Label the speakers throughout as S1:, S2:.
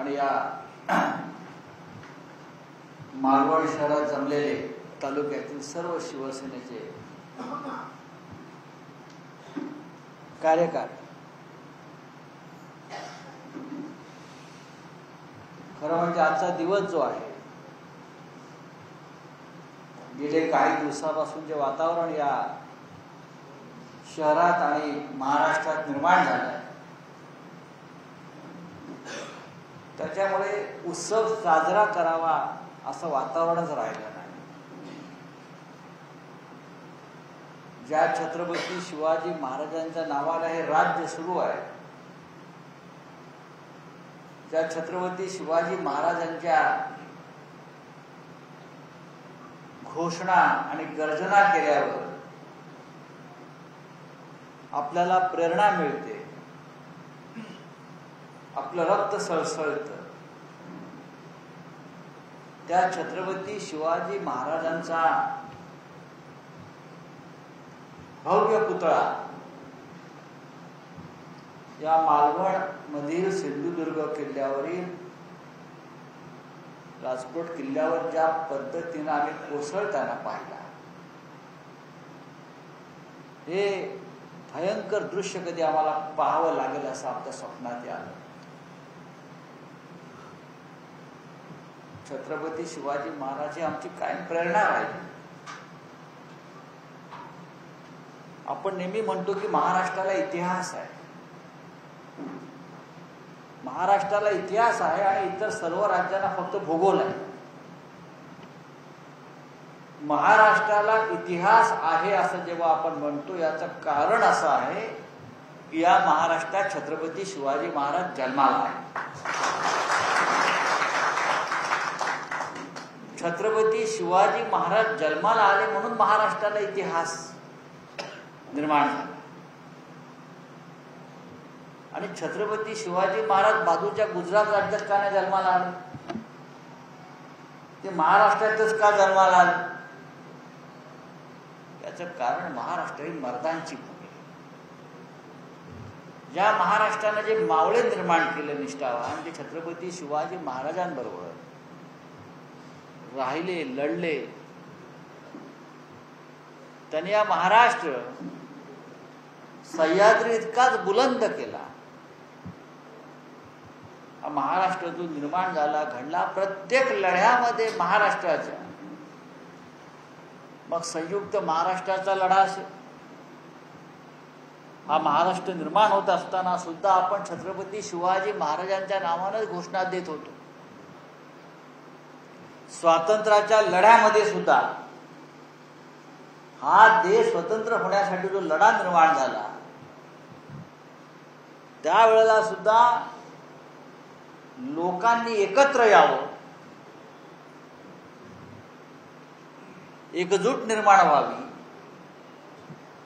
S1: आणि या मालवण शहरात जमलेले तालुक्यातील सर्व शिवसेनेचे कार्यकर्ते, खरं म्हणजे आजचा दिवस जो आहे, गेले काही दिवसापासून जे वातावरण या शहरात आणि महाराष्ट्रात निर्माण झालं आहे, त्याच्यामुळे उत्सव साजरा करावा असं वातावरणच राहिलं नाही. ज्या छत्रपती शिवाजी महाराजांच्या नावाला हे राज्य सुरू आहे, ज्या छत्रपती शिवाजी महाराजांच्या घोषणा आणि गर्जना केल्यावर आपल्याला प्रेरणा मिळते, आपलं रक्त सळसळतं, त्या छत्रपती शिवाजी महाराजांचा भव्य पुतळा या मालवण मधील सिंधुदुर्ग किल्ल्यावरील राजकोट किल्ल्यावर ज्या पद्धतीने आम्ही कोसळताना पाहिला, हे भयंकर दृश्य कधी आम्हाला पाहावं लागेल असं आमच्या स्वप्नात आलं. छत्रपती शिवाजी महाराज ही आमची कायम प्रेरणा राहिली. आपण नेहमी म्हणतो की महाराष्ट्राला इतिहास आहे, महाराष्ट्राला इतिहास आहे आणि इतर सर्व राज्यांना फक्त भूगोल आहे. महाराष्ट्राला इतिहास आहे असं जेव्हा आपण म्हणतो, याचं कारण असं आहे की या महाराष्ट्रात छत्रपती शिवाजी महाराज जन्माला आहे. छत्रपती शिवाजी महाराज जन्माला आले म्हणून महाराष्ट्राला इतिहास निर्माण झाला. आणि छत्रपती शिवाजी महाराज बाजूच्या गुजरात राज्यात का नाही जन्माला आले, ते महाराष्ट्रातच का जन्माला आले? याचं कारण महाराष्ट्र ही मर्दांची भूमी. ज्या महाराष्ट्राने जे मावळे निर्माण केले निष्ठावान, ते छत्रपती शिवाजी महाराजांबरोबर राहिले, लढले, त्यांनी या महाराष्ट्र सह्याद्री इतकाच बुलंद केला. हा महाराष्ट्र जो निर्माण झाला, घडला, प्रत्येक लढ्यामध्ये महाराष्ट्राच्या, मग संयुक्त महाराष्ट्राचा लढा असेल, हा महाराष्ट्र निर्माण होत असताना सुद्धा आपण छत्रपती शिवाजी महाराजांच्या नावाने घोषणा देत होतो. स्वातंत्र्याच्या लढ्यामध्ये सुद्धा हा देश स्वतंत्र होण्यासाठी जो लढा निर्माण झाला, त्यावेळेला सुद्धा लोकांनी एकत्र यावं, एकजूट निर्माण व्हावी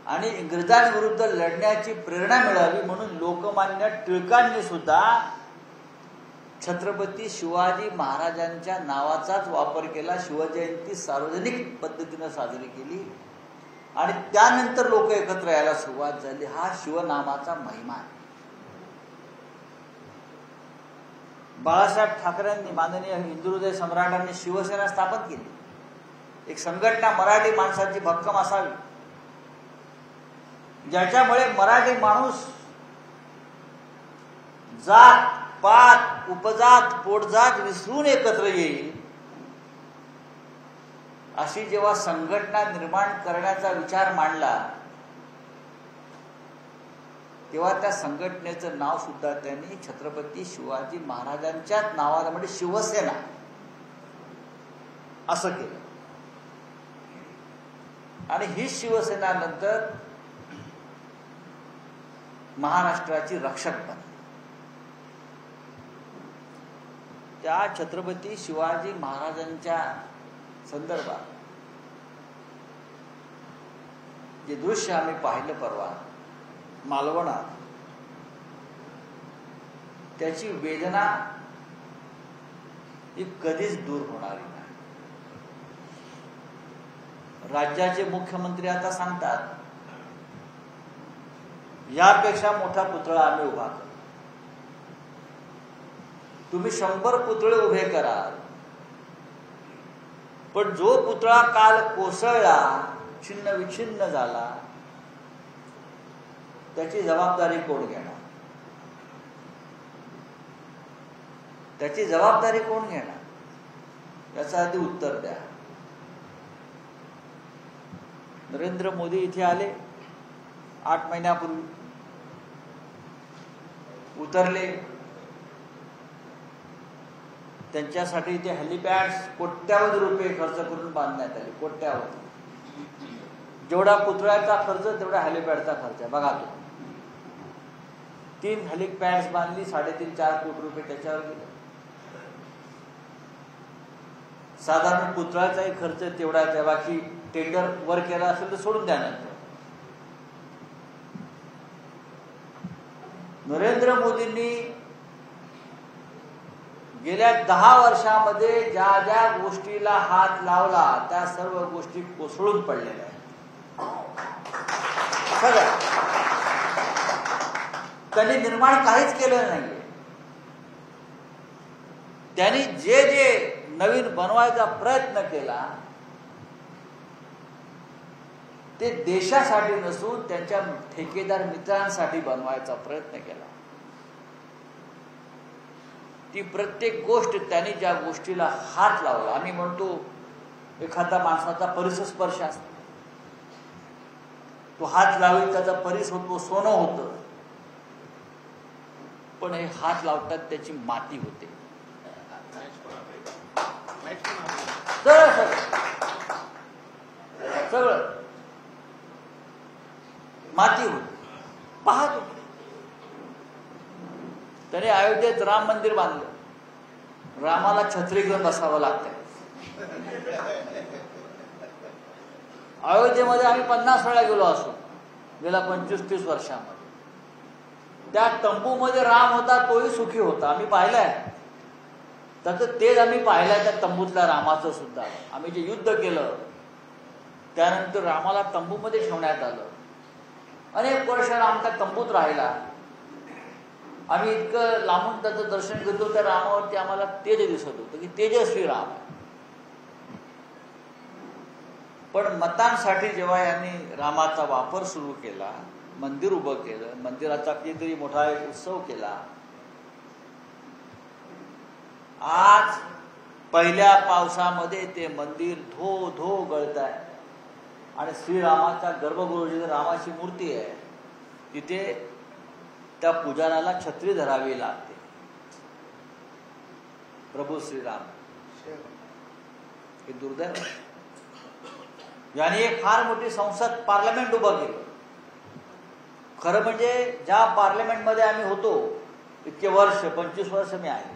S1: आणि इंग्रजांविरुद्ध लढण्याची प्रेरणा मिळावी म्हणून लोकमान्य टिळकांनी सुद्धा छत्रपती शिवाजी महाराजांच्या नावाचाच वापर केला. शिवजयंती सार्वजनिक पद्धतीने साजरी केली आणि त्यानंतर लोक एकत्र यायला सुरुवात झाली. हा शिवनामाचा महिमा आहे. बाळासाहेब ठाकरेंनी, माननीय हिंदुहृदय सम्राटांनी शिवसेना स्थापन केली. एक संघटना मराठी माणसाची भक्कम असावी, ज्याच्यामुळे मराठी माणूस जात पात उपजात पोटजात विसरून एकत्र येईल, अशी जेव्हा संघटना निर्माण करण्याचा विचार मांडला, तेव्हा त्या संघटनेचं नाव सुद्धा त्यांनी छत्रपती शिवाजी महाराजांच्याच नावाला म्हणजे शिवसेना असं केलं. आणि ही शिवसेना नंतर महाराष्ट्राची रक्षक बनली. त्या छत्रपती शिवाजी महाराजांच्या संदर्भात जे दृश्य आम्ही पाहिलं परवा मालवणात, त्याची वेदना ही कधीच दूर होणारी नाही. राज्याचे मुख्यमंत्री आता सांगतात, यापेक्षा मोठा पुतळा आम्ही उभा करू. तुम्ही 100 पुतळे उभे कराल, पण जो पुतळा काल कोसळला, छिन्न विछिन्न झाला, त्याची जबाबदारी कोण घेणार? त्याची जबाबदारी कोण घेणार? याचं आधी उत्तर द्या. नरेंद्र मोदी इथे आले 8 महिन्यापूर्वी, उतरले. त्यांच्यासाठी ते हेलिपॅड्स कोट्यावधी रुपये खर्च करून बांधण्यात आले. कोट्यावधी. जेवढा पुतळ्याचा खर्च तेवढा हेलिपॅडचा खर्च आहे. बघा तो 3 हेलिपॅड्स बांधली, 3.5-4 कोटी रुपये त्याच्यावर गेले. साधारण पुतळ्याचाही खर्च तेवढा आहे. बाकी टेंडर वर केला असेल तर सोडून द्या. नरेंद्र मोदींनी गेल्या 10 वर्षामध्ये ज्या ज्या गोष्टीला हात लावला त्या सर्व गोष्टी कोसळून पडलेल्या आहेत. त्यांनी निर्माण काहीच केलं नाहीये. त्यांनी जे जे नवीन बनवायचा प्रयत्न केला ते देशासाठी नसून त्यांच्या ठेकेदार मित्रांसाठी बनवायचा प्रयत्न केला. ती प्रत्येक गोष्ट त्यांनी ज्या गोष्टीला हात लावला, आम्ही म्हणतो एखादा माणसाचा परिसस्पर्श असतो, तो हात लावेल त्याचा परिस होतो, सोनं होतं. पण हे हात लावतात त्याची माती होते. सगळं माती होती. पाहत होते. त्याने अयोध्येत राम मंदिर बांधलं. रामाला छत्री घेऊन बसावं लागतंय. अयोध्येमध्ये आम्ही 50 वेळा गेलो असू गेल्या 25-30 वर्षामध्ये. त्या तंबूमध्ये राम होता, तोही सुखी होता. आम्ही पाहिलाय. त्याचं तेच आम्ही पाहिलंय त्या तंबूतल्या रामाचं सुद्धा. आम्ही जे युद्ध केलं त्यानंतर रामाला तंबूमध्ये ठेवण्यात आलं. अनेक वर्ष राम त्या तंबूत राहिला. आम्ही इतकं लांबून त्याचं दर्शन घेतो, त्या रामावरती आम्हाला तेज दिसत होतं की तेजस्वी राम आहे. पण मतांसाठी जेव्हा यांनी रामाचा वापर सुरू केला, मंदिर उभं केलं, मंदिराचा कितीतरी मोठा एक उत्सव केला, आज पहिल्या पावसामध्ये ते मंदिर धो धो गळत आहे. आणि श्रीरामाच्या गर्भगृह जिथे रामाची मूर्ती आहे तिथे त्या पुजाराला छत्री धरावी लागते. प्रभू श्रीराम हे दुर्दैव. याने एक फार मोठी संसद पार्लमेंट उभं केलं. खरं म्हणजे ज्या पार्लमेंटमध्ये आम्ही होतो इतके वर्ष, 25 वर्ष मी आहे,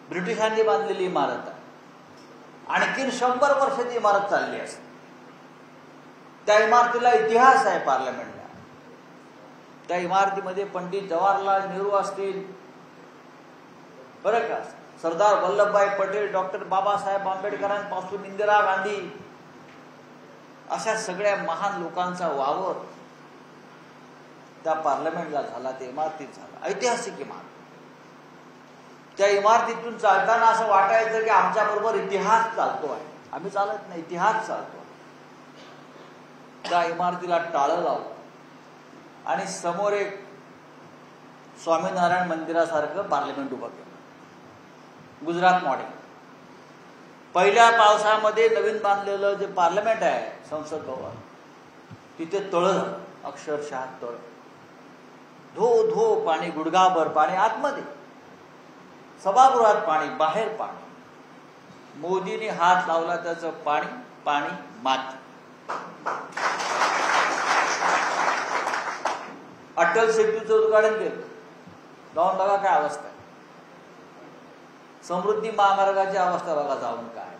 S1: ब्रिटिशांनी बांधलेली इमारत आहे. आणखीन 100 वर्ष ती इमारत चालली असते. त्या इमारतीला इतिहास आहे पार्लमेंटला. त्या इमारतीमध्ये पंडित जवाहरलाल नेहरू असतील, बरं का, सरदार वल्लभभाई पटेल, डॉक्टर बाबासाहेब आंबेडकरांपासून इंदिरा गांधी, अशा सगळ्या महान लोकांचा वावर त्या पार्लमेंटला झाला, त्या इमारतीत झाला. ऐतिहासिक इमारत. त्या इमारतीतून चालताना असं वाटायचं की आमच्या बरोबर इतिहास चालतो आहे. आम्ही चालत नाही, इतिहास चालतो. त्या इमारतीला टाळं लावलं आणि समोर एक स्वामीनारायण मंदिरासारखं पार्लमेंट उभं केलं. गुजरात मॉडेल. पहिल्या पावसामध्ये नवीन बांधलेलं जे पार्लमेंट आहे, संसद भवन, तिथे तळं, अक्षरशः तळ, धो धो पाणी, गुडघाभर पाणी आतमध्ये, सभागृहात पाणी, बाहेर पाणी. मोदींनी हात लावला त्याचं पाणी, पाणी, माती. अटल सेतूचं उद्घाटन केलं. जाऊन बघा काय अवस्था आहे. समृद्धी महामार्गाची अवस्था बघा जाऊन काय.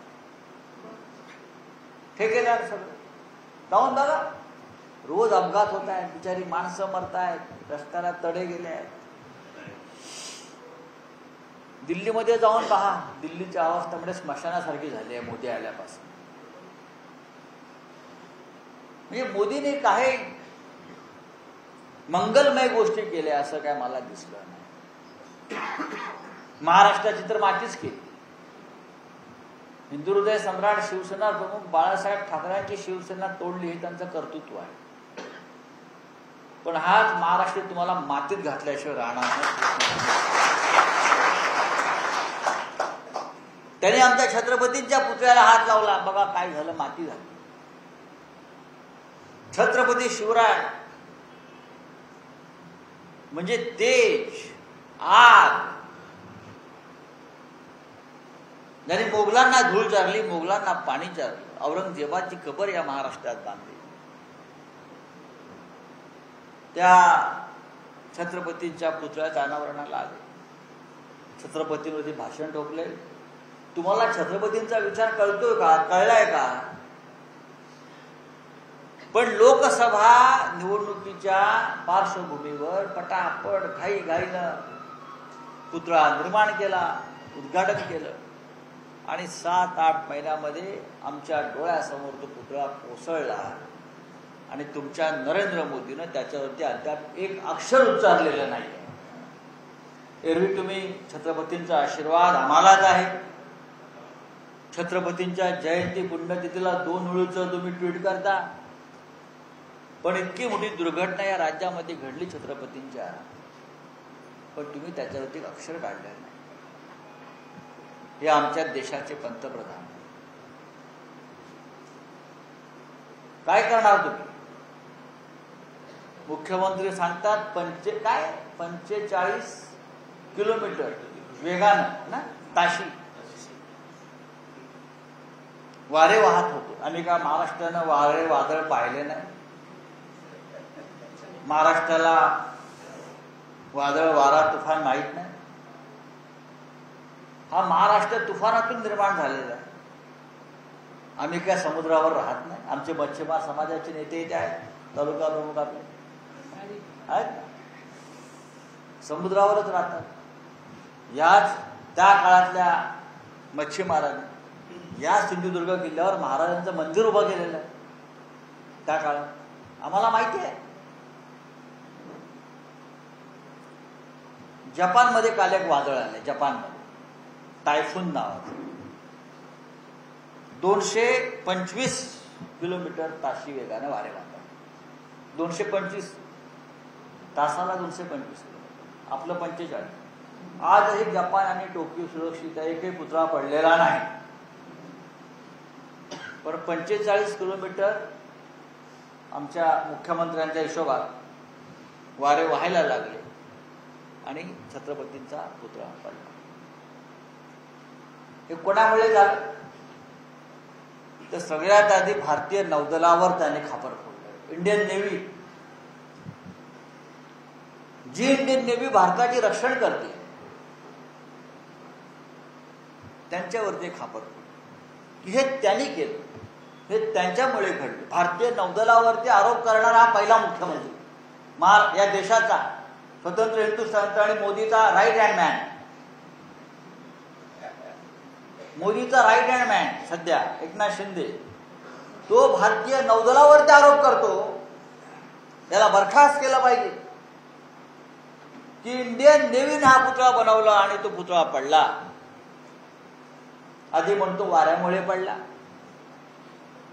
S1: ठेकेदार सगळं जाऊन बघा. रोज अपघात होत आहेत, बिचारी माणसं मरत आहेत, रस्त्याला तडे गेले आहेत. दिल्लीमध्ये जाऊन पहा. दिल्लीची अवस्था म्हणजे स्मशानासारखी झाली आहे मोदी आल्यापासून. म्हणजे मोदीने काही मंगलमय गोष्टी केल्या असं काय मला दिसलं नाही. महाराष्ट्राची तर मातीच केली. हिंदू हृदय सम्राट शिवसेना प्रमुख बाळासाहेब ठाकरेंची शिवसेना तोडली हे त्यांचं कर्तृत्व आहे. पण हाच महाराष्ट्र तुम्हाला मातीत घातल्याशिवाय राहणार नाही. त्यांनी आमच्या छत्रपतींच्या पुतळ्याला हात लावला, बघा काय झालं, माती झाली. छत्रपती शिवराय म्हणजे तेज, आग, ज्यांनी मोगलांना धूळ चारली, मोगलांना पाणी चारलं, औरंगजेबाची कबर या महाराष्ट्रात बांधली. त्या छत्रपतींच्या पुतळ्याच्या अनावरणाला आले, छत्रपतींवरती भाषण ठोकले. तुम्हाला छत्रपतींचा विचार कळतोय का, कळलाय का? पण लोकसभा निवडणुकीच्या पार्श्वभूमीवर पटापट घाईघाईनं पुतळा निर्माण केला, उद्घाटन केलं आणि 7-8 महिन्यामध्ये आमच्या डोळ्यासमोर तो पुतळा कोसळला आणि तुमच्या नरेंद्र मोदीनं त्याच्यावरती अद्याप एक अक्षर उच्चारलेलं नाही. एरवी तुम्ही छत्रपतींचा आशीर्वाद आम्हालाच आहे. छत्रपतींच्या जयंती पुण्यतिथीला 2 वेळूचं तुम्ही ट्विट करता. पण इतकी मोठी दुर्घटना या राज्यामध्ये घडली छत्रपतींच्या, पण तुम्ही त्याच्यावरती अक्षर काढलं नाही. हे आमच्या देशाचे पंतप्रधान. काय करणार तुम्ही? मुख्यमंत्री सांगतात 45 किलोमीटर वेगानं ना ताशी वारे वाहत होते. आम्ही का महाराष्ट्रानं वारे वादळ पाहिले नाही? महाराष्ट्राला वादळ वारा तुफान माहीत नाही? हा महाराष्ट्र तुफानातून निर्माण झालेला आहे. आम्ही काय समुद्रावर राहत नाही? आमचे मच्छीमार समाजाचे नेते इथे आहेत, तालुका प्रमुख आपले आहेत, समुद्रावरच राहतात. याच त्या काळातल्या मच्छीमारांनी या सिंधुदुर्ग किल्ल्यावर महाराजांचं मंदिर उभं केलेलं आहे. त्या काळात आम्हाला माहिती आहे. जपानमध्ये काल एक वादळ आले, जपानमध्ये टायफून नावाचं. 225 किलोमीटर ताशी वेगाने वारे वाहतात. 225 तासाला 225 किलोमीटर, आपलं 45. आजही जपान आणि टोकियो सुरक्षित आहे, एकही पुतळा पडलेला नाही. पण 45 किलोमीटर आमच्या मुख्यमंत्र्यांच्या हिशोबात वारे व्हायला लागले आणि छत्रपतींचा पुतळा पडला. हे कोणामुळे झालं? तर सगळ्यात आधी भारतीय नौदलावर त्याने खापर फोडलं. इंडियन नेव्ही, जी इंडियन नेव्ही भारताची रक्षण करते, त्यांच्यावरती खापर फोडलं. हे त्यांनी केलं, हे त्यांच्यामुळे घडलं. भारतीय नौदलावरती आरोप करणारा हा पहिला मुख्यमंत्री या देशाचा, स्वतंत्र हिंदुस्थानचा आणि मोदीचा राईट हँड मॅन. मोदीचा राईट हँड मॅन सध्या एकनाथ शिंदे, तो भारतीय नौदलावरती आरोप करतो. त्याला बरखास्त केलं पाहिजे की इंडियन नेव्हीने हा पुतळा बनवला आणि तो पुतळा पडला. आधी म्हणतो वाऱ्यामुळे पडला,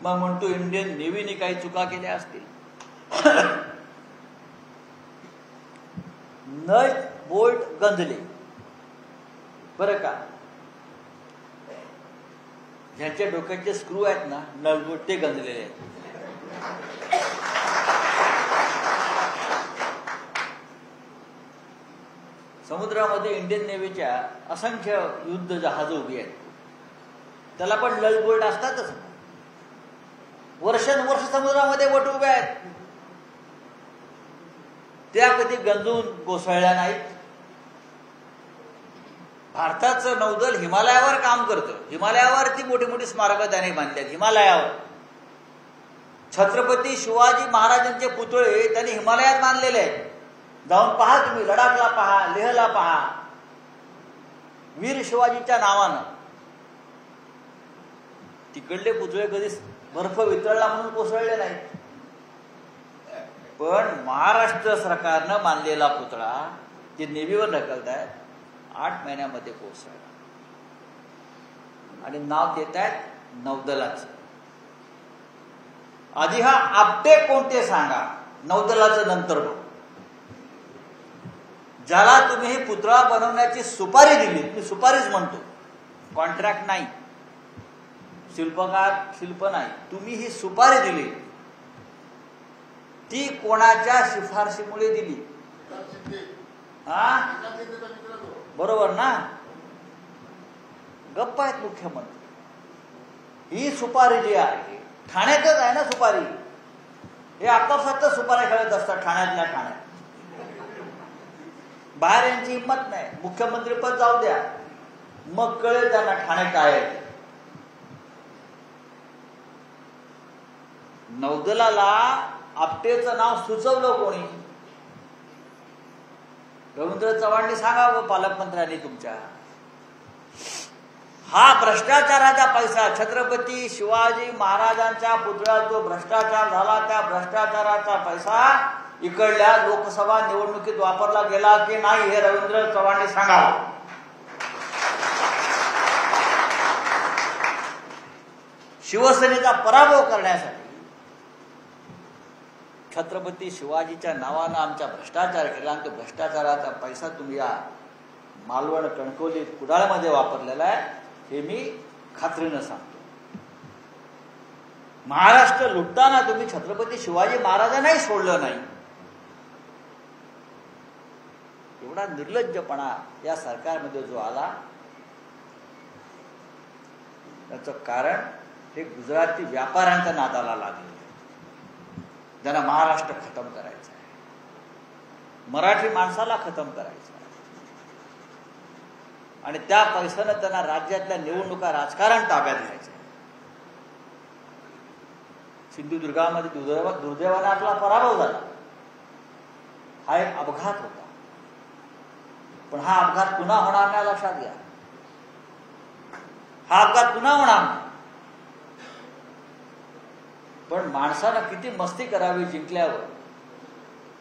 S1: मग म्हणतो इंडियन नेव्हीने काही चुका केल्या असतील. नट बोल्ट गंजले बरं का, ज्यांच्या डोक्याचे स्क्रू आहेत ना, नट बोल्ट, ते गंजलेले आहेत. समुद्रामध्ये इंडियन नेव्हीच्या असंख्य युद्ध जहाजं उभी आहेत, त्याला पण नट बोल्ट असतातच. वर्षानुवर्ष समुद्रामध्ये बोट उभ्या आहेत, त्या कधी गंजून कोसळल्या नाहीत. भारताचं नौदल हिमालयावर काम करतं. हिमालयावरती मोठी मोठी स्मारकं त्याने बांधली. हिमालयावर छत्रपती शिवाजी महाराजांचे पुतळे त्यांनी हिमालयात बांधलेले आहेत. जाऊन पहा तुम्ही, लडाखला पहा, लेहला पहा, वीर शिवाजीच्या नावानं. तिकडले पुतळे कधी बर्फ वितळला म्हणून कोसळले नाहीत. पण महाराष्ट्र सरकारनं बांधलेला पुतळा ते नेव्हीवर ढकलतायत 8 महिन्यामध्ये कोसळला. आणि नाव देत आहेत नौदलाचं. आधी हा आपटे कोणते सांगा, नौदलाचं नंतर बघू. ज्याला तुम्ही ही पुतळा बनवण्याची सुपारी दिली, मी सुपारीच म्हणतो, कॉन्ट्रॅक्ट नाही, शिल्पकार शिल्प नाही, तुम्ही ही सुपारी दिली, ती कोणाच्या शिफारशीमुळे दिली? हा, बरोबर ना? गप्प आहेत मुख्यमंत्री. ही सुपारी जी आहे ठाण्यातच आहे ना सुपारी. हे आपापसात सुपाऱ्या खेळत असतात ठाण्यातल्या ठाण्यात. बाहेर यांची हिंमत नाही. मुख्यमंत्री पद जाऊ द्या, मग कळेल त्यांना ठाणे काय आहे. नौदलाला आपटेचं नाव सुचवलं कोणी? रवींद्र चव्हाणनी सांगावं पालकमंत्र्यांनी तुमच्या. हा भ्रष्टाचाराचा पैसा, छत्रपती शिवाजी महाराजांच्या पुतळ्यात जो भ्रष्टाचार झाला, त्या भ्रष्टाचाराचा पैसा इकडल्या लोकसभा निवडणुकीत वापरला गेला की नाही हे रवींद्र चव्हाणनी सांगावं. शिवसेनेचा पराभव करण्यासाठी छत्रपती शिवाजीच्या नावानं आमचा भ्रष्टाचार केला आणि तो भ्रष्टाचाराचा पैसा तुम्ही या मालवण, कणकवली, कुडाळमध्ये वापरलेला आहे, हे मी खात्रीनं सांगतो. महाराष्ट्र लुटताना तुम्ही छत्रपती शिवाजी महाराजांनाही सोडलं नाही. एवढा निर्लज्जपणा या सरकारमध्ये जो आला, त्याचं कारण हे गुजराती व्यापाऱ्यांच्या नादाला लागले, ज्यांना महाराष्ट्र खतम करायचा आहे, मराठी माणसाला खतम करायचं आहे. आणि त्या पैशानं त्यांना राज्यातल्या निवडणुका, राजकारण ताब्यात घ्यायचं आहे. सिंधुदुर्गामध्ये दुर्दैवाने आपला पराभव झाला. हा एक अपघात होता, पण हा अपघात पुन्हा होणार नाही, लक्षात घ्या. हा अपघात पुन्हा होणार नाही. पण माणसानं किती मस्ती करावी जिंकल्यावर.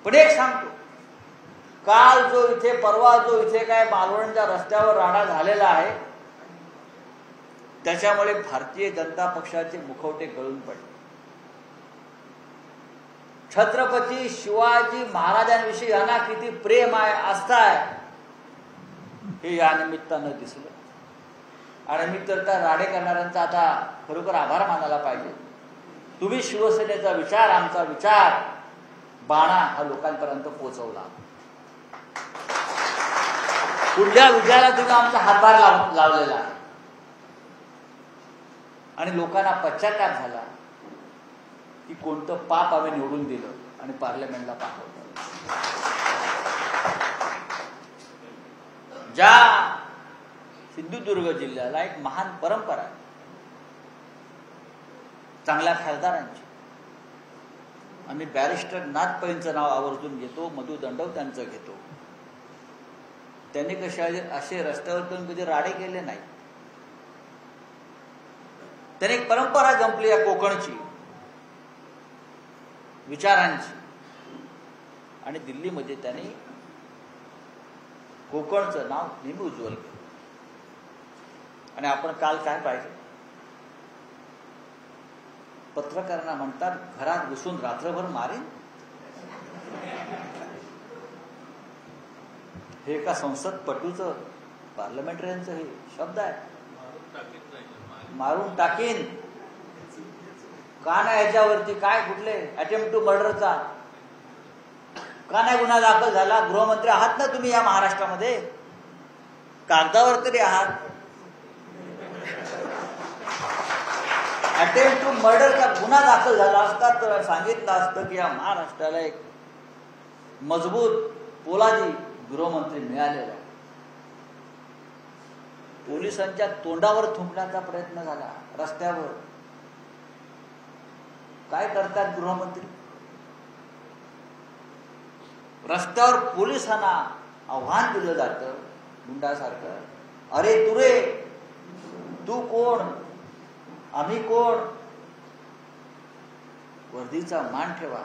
S1: पण एक सांगतो, काल जो इथे, परवा जो इथे काय मालवणच्या रस्त्यावर राडा झालेला आहे, त्याच्यामुळे भारतीय जनता पक्षाचे मुखवटे गळून पडले. छत्रपती शिवाजी महाराजांविषयी यांना किती प्रेम आहे, आस्था आहे, हे या निमित्तानं दिसलं. आणि मी तर त्या राडे करणाऱ्यांचा आता खरोखर आभार मानायला पाहिजे. तुम्ही शिवसेनेचा विचार, आमचा विचार, बाणा हा लोकांपर्यंत पोहोचवला. पुढल्या विजयाला तुम्ही आमचा हातभार लावलेला आहे. आणि लोकांना पश्चाताप झाला की कोणतं पाप आम्ही निवडून दिलं आणि पार्लमेंटला पाठवलं. ज्या सिंधुदुर्ग जिल्ह्याला एक महान परंपरा आहे चांगल्या खासदारांची. आम्ही बॅरिस्टर नाथ पैंचं नाव आवर्जून घेतो, मधु दंडव त्यांचं घेतो. त्यांनी कशा असे रस्त्यावर करून कधी राडे केले नाही. त्याने एक परंपरा जमली आहे कोकणची, विचारांची. आणि दिल्लीमध्ये त्यांनी कोकणचं नाव नेहमी उज्ज्वल केलं. आणि आपण काल काय पाहिजे, पत्रकारांना म्हणतात घरात घुसून रात्रभर मारेन. हे एका संसदपटूचं, पार्लमेंटरीचं हे शब्द आहे. मारून टाकीन का नाही? याच्यावरती काय कुठले अटेम्प्ट टू मर्डरचा का नाही गुन्हा दाखल झाला? गृहमंत्री आहात ना तुम्ही या महाराष्ट्रामध्ये, कागदावर तरी आहात. अटेम्प्ट टू मर्डरचा गुन्हा दाखल झाला असता तर सांगितलं असतं की या महाराष्ट्राला एक मजबूत पोलादी गृहमंत्री मिळालेला आहे. पोलिसांच्या तोंडावर थुंकण्याचा प्रयत्न झाला रस्त्यावर. काय करतात गृहमंत्री? रस्त्यावर पोलिसांना आव्हान दिलं जातं गुंडासारखं, अरे तू रे, तू कोण, आम्ही कोण? वर्दीचा मान ठेवा.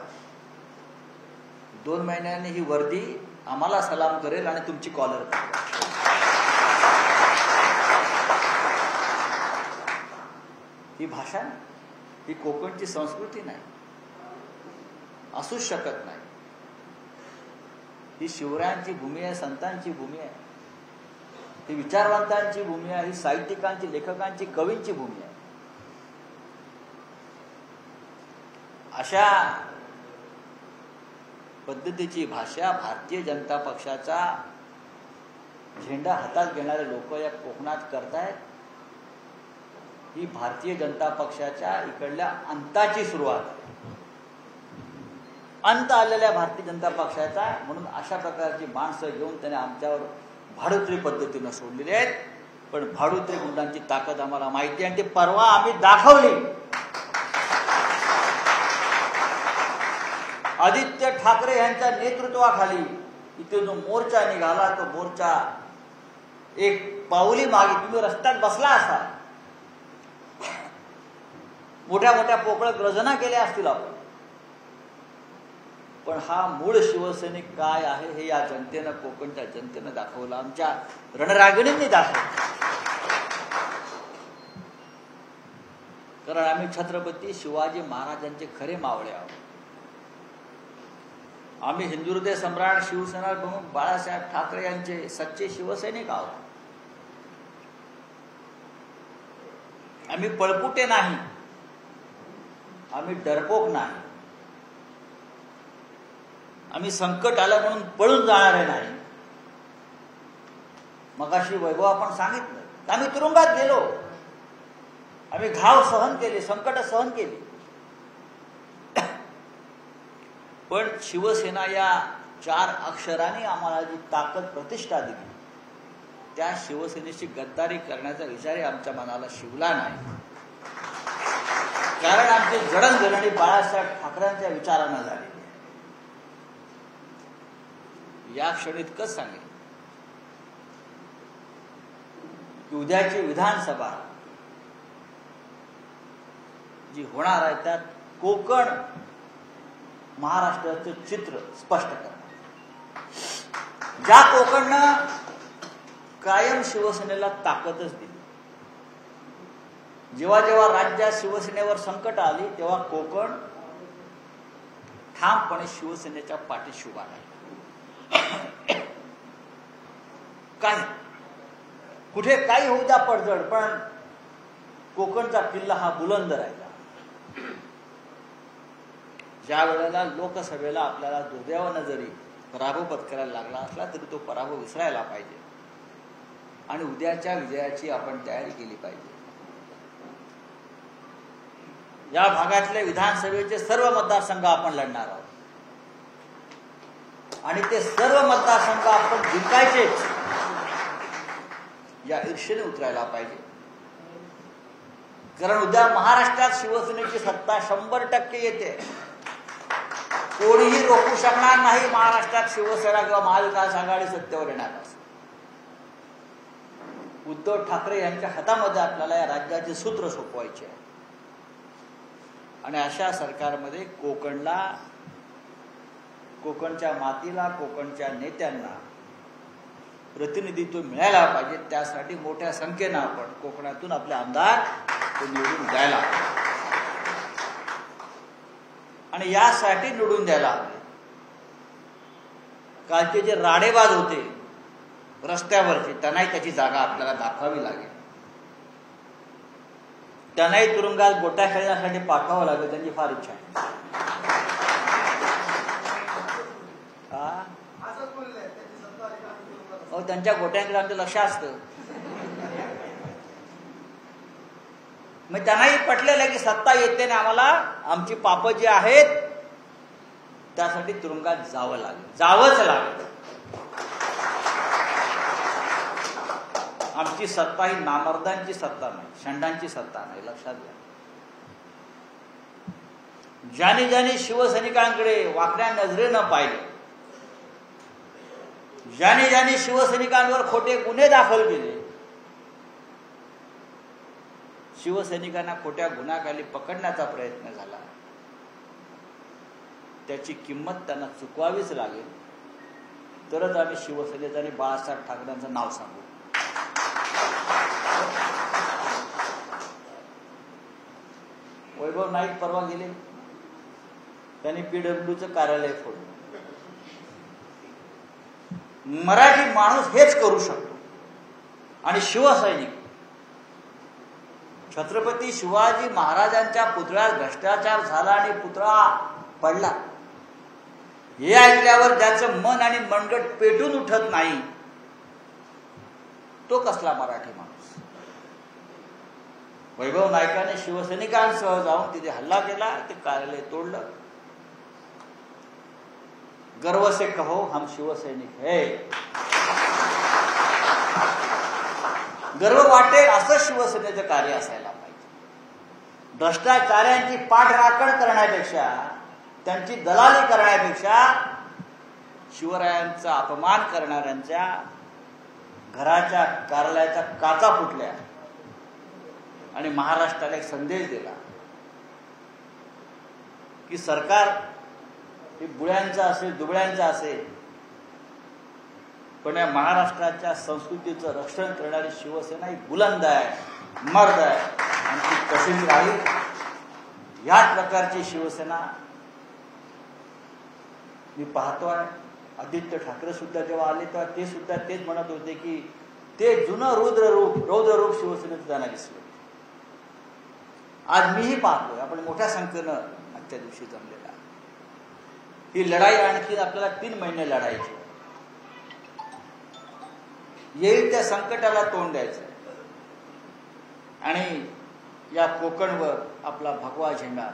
S1: 2 महिन्यांनी ही वर्दी आम्हाला सलाम करेल आणि तुमची कॉलर करेल. भाषा नाही, ही कोकणची संस्कृती नाही, असूच शकत नाही. ही शिवरायांची भूमी आहे, संतांची भूमी आहे, ही विचारवंतांची भूमी आहे, ही साहित्यिकांची, लेखकांची, कवींची भूमी आहे. अशा पद्धतीची भाषा भारतीय जनता पक्षाचा झेंडा हातात घेणारे लोक या कोकणात करतायत. ही भारतीय जनता पक्षाच्या इकडल्या अंताची सुरुवात आहे, अंत आलेल्या भारतीय जनता पक्षाचा. म्हणून अशा प्रकारची माणसं घेऊन त्याने आमच्यावर भाडुत्री पद्धतीनं सोडलेली आहेत. पण भाडुत्री गुंडांची ताकद आम्हाला माहिती आहे आणि ती परवा आम्ही दाखवली. आदित्य ठाकरे यांच्या नेतृत्वाखाली इथे जो मोर्चा निघाला, तो मोर्चा एक पाऊली मागे, तुम्ही रस्त्यात बसला असाल, मोठ्या मोठ्या पोकळ गर्जना केल्या असतील आपण, पण हा मूळ शिवसैनिक काय आहे हे या जनतेनं, कोकणच्या जनतेनं दाखवलं, आमच्या रणरागिणींनी दाखवलं. कारण आम्ही छत्रपती शिवाजी महाराजांचे खरे मावळे आहोत. आम्ही हिंदुहृदय सम्राट शिवसेना प्रमुख बाळासाहेब ठाकरे यांचे सच्चे शिवसैनिक आहोत. आम्ही पळपुटे नाही, आम्ही डरपोक नाही, आम्ही संकट आलं म्हणून पळून जाणारे नाही. मगाशी वैभव आपण सांगितलं, आम्ही तुरुंगात गेलो, आम्ही घाव सहन केले, संकट सहन केली, पण शिवसेना या 4 अक्षरांनी आम्हाला जी ताकद प्रतिष्ठा दिली, त्या शिवसेनेची गद्दारी करण्याचा विचारही आमच्या मनाला शिवला नाही. कारण आमची जडणघडणी बाळासाहेब ठाकरेंच्या विचारानं झालेली आहे. या क्षणी इतकंच सांगेल की उद्याची विधानसभा जी होणार आहे त्यात कोकण महाराष्ट्राचं चित्र स्पष्ट करणार. ज्या कोकणनं कायम शिवसेनेला ताकदच दिली, जेव्हा जेव्हा राज्यात शिवसेनेवर संकट आली तेव्हा कोकण ठामपणे शिवसेनेच्या पाठीशी उभा राहिला. काय कुठे काही होऊ द्या पडझड, पण कोकणचा किल्ला हा बुलंद राहिला. ज्या वेळेला लोकसभेला आपल्याला दुर्दैवानं जरी पराभव पत्करायला लागला असला तरी तो पराभव विसरायला पाहिजे आणि उद्याच्या विजयाची आपण तयारी केली पाहिजे. या भागातले विधानसभेचे सर्व मतदारसंघ आपण लढणार आहोत आणि ते सर्व मतदारसंघ आपण जिंकायचेच या ईर्षेने उतरायला पाहिजे. कारण उद्या महाराष्ट्रात शिवसेनेची सत्ता 100% येते. कोणीही रोखू शकणार नाही महाराष्ट्रात शिवसेना किंवा महाविकास आघाडी सत्तेवर येण्यापासून. उद्धव ठाकरे यांच्या हातामध्ये आपल्याला या राज्याचे सूत्र सोपवायचे आहे आणि अशा सरकारमध्ये कोकणला, कोकणच्या मातीला, कोकणच्या नेत्यांना प्रतिनिधित्व मिळायला पाहिजे. त्यासाठी मोठ्या संख्येनं आपण कोकणातून आपले आमदार निवडून द्यायला आणि यासाठी निवडून द्यायला हवे. कालचे जे राडेबाज होते रस्त्यावरचे, त्यांनाही त्याची जागा आपल्याला दाखवावी लागेल. त्यांनाही तुरुंगात गोट्या खेळण्यासाठी पाठवावं लागेल. त्यांची फार इच्छा आहे. त्यांच्या गोट्यांकडे आमचं लक्ष असतं. मग त्यांनाही पटलेलं आहे की सत्ता येते ना, आम्हाला आमची पापं जी आहेत त्यासाठी तुरुंगात जावं लागेल, जावंच लागेल. आमची सत्ता ही नामर्दांची सत्ता नाही, षंडांची सत्ता नाही, लक्षात घ्या. ज्याने ज्याने शिवसैनिकांकडे वाकड्या नजरेनं पाहिले, ज्याने ज्याने शिवसैनिकांवर खोटे गुन्हे दाखल केले, शिवसैनिकांना खोट्या गुन्ह्याखाली पकडण्याचा प्रयत्न झाला, त्याची किंमत त्यांना चुकवावीच लागेल. तरच आम्ही शिवसेनेचं आणि बाळासाहेब ठाकरेंचं नाव सांगू. वैभव नाईक परवा गेले, त्यांनी PWचं कार्यालय फोडलं. मराठी माणूस हेच करू शकतो. आणि शिवसैनिक छत्रपती शिवाजी महाराजांच्या पुतळ्यात भ्रष्टाचार झाला आणि पुतळा पडला, हे ऐकल्यावर ज्याचं मन आणि मनगट पेटून उठत नाही, तो कसला मराठी माणूस. वैभव नाईकाने शिवसैनिकांसह जाऊन तिथे हल्ला केला, ते कार्यालय तोडलं. गर्व से कहो हम शिवसैनिक है. गर्व वाटेल असं शिवसेनेचं कार्य असायला पाहिजे. भ्रष्टाचाऱ्यांची पाठराखण करण्यापेक्षा, त्यांची दलाली करण्यापेक्षा, शिवरायांचा अपमान करणाऱ्यांच्या घराच्या कार्यालयाच्या काचा फुटल्या आणि महाराष्ट्राला एक संदेश दिला की सरकार हे बुळ्यांचं असेल, दुबळ्यांचं असेल, पण या महाराष्ट्राच्या संस्कृतीचं रक्षण करणारी शिवसेना ही बुलंद आहे, मर्द आहे आणि ती तशीच राहील. याच प्रकारची शिवसेना मी पाहतोय. आदित्य ठाकरे सुद्धा जेव्हा आले तेव्हा ते सुद्धा तेच म्हणत होते की ते जुनं रौद्ररूप शिवसेनेचं त्यांना दिसलं. आज मीही पाहतोय, आपण मोठ्या संख्येनं आजच्या दिवशी जमलेला आहे. ही लढाई आणखी आपल्याला 3 महिने लढायची. येईल त्या संकटाला तोंड द्यायचं आणि या कोकणवर आपला भगवा झेंडा,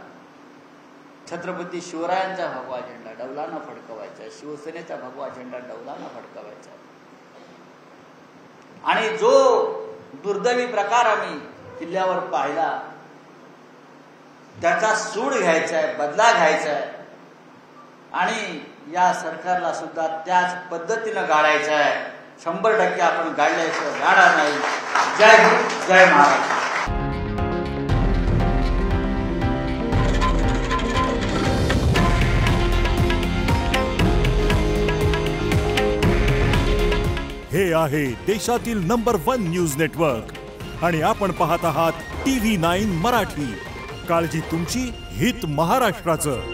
S1: छत्रपती शिवरायांचा भगवा झेंडा डौलानं फडकवायचा, शिवसेनेचा भगवा झेंडा डौलानं फडकवायचा. आणि जो दुर्दैवी प्रकार आम्ही किल्ल्यावर पाहिला, त्याचा सूड घ्यायचा आहे, बदला घ्यायचा आहे आणि या सरकारला सुद्धा त्याच पद्धतीनं गाडायचं आहे. 100% आपण गाडल्याशिवाय गाडा नाही. जय हिंद, जय महाराष्ट्र.
S2: हे आहे देशातील नंबर 1 न्यूज नेटवर्क आणि आपण पाहत आहात TV9 मराठी. काळजी तुमची, हित महाराष्ट्राचं.